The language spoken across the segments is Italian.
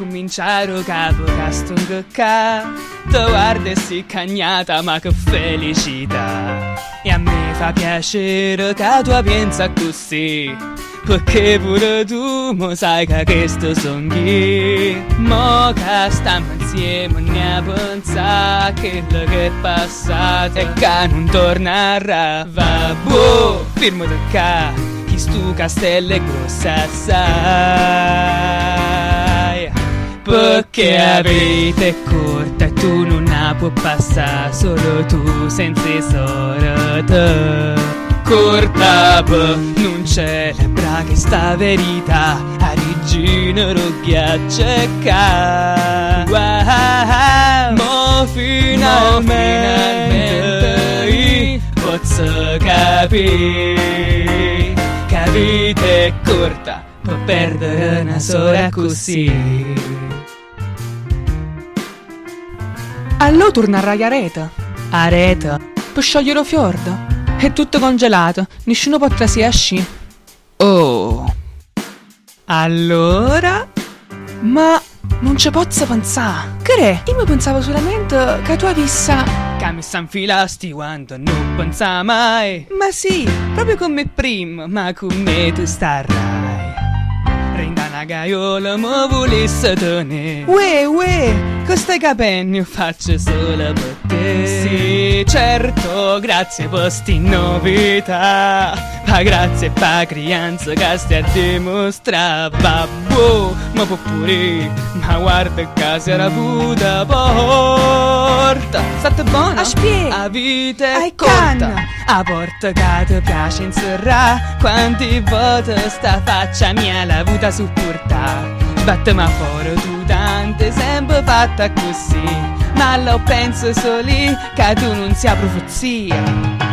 cominciare capo che stonca. Te guarda e si cagnata ma che felicità. E a me fa piacere che tu pensa così, perché pure tu mo sai che questo sogni. Mo che stiamo insieme ne pensa che quello che è passato e che non tornerà. Vabbè, firmo da qua, chi stu castello è grossa assai, perché la vita è corta e tu non la puoi passare solo tu senza sorte. Corta non c'è lebra che sta verità, a regina ghiaccia. Wow, mo finalmente posso capire che la vita è corta per perdere una sola così. Allora tornare a rete? A rete? Per sciogliere lo fiordo? È tutto congelato, nessuno potrà si esci. Oh, allora? Ma non ci posso pensare. Che re? Io mi pensavo solamente che tu avessi... Che mi s'infilasti quando non pensa mai. Ma sì, Proprio come prima, ma come tu starai. Renda una gaiola, ma volesse tenere. uè, Con stai capelli faccio solo per te. Sì, certo, grazie per sti novità. Ma grazie per crianza che stai a dimostrare. Babbo, ma può pure, ma guarda che si era puta porta. State buona? A spie. A vita Ai è corta. canna. A porta che ti piace inserrà. Quanti volte sta faccia mia l'ha avuta supportare. Sbattema fuori tu tante, sempre fatta così. Ma lo penso soli che tu non sia profezia.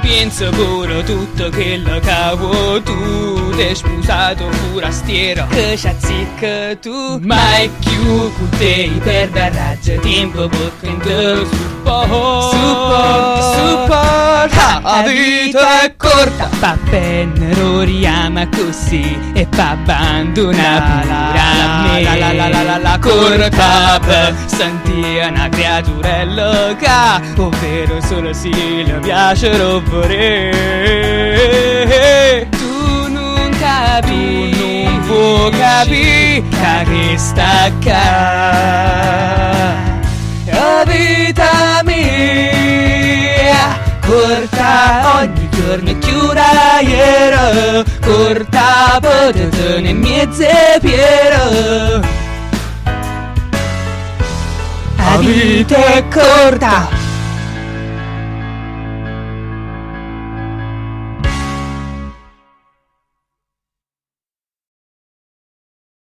Penso pure tutto quello che vuoi tu. T'hai sposato forastiero che ci azzicca tu. Ma è più con te per verraggia tempo perché in te support. La vita è corta, fa bene roriama così e fa abbandonare la corta per sentire una creaturella che ovvero solo si le piace rompere. Tu non capi, tu non puoi capire che sta qua. La vita mia corta, ogni giorno è chiura ieri, corta potete in mezzo piero. La vita è corta,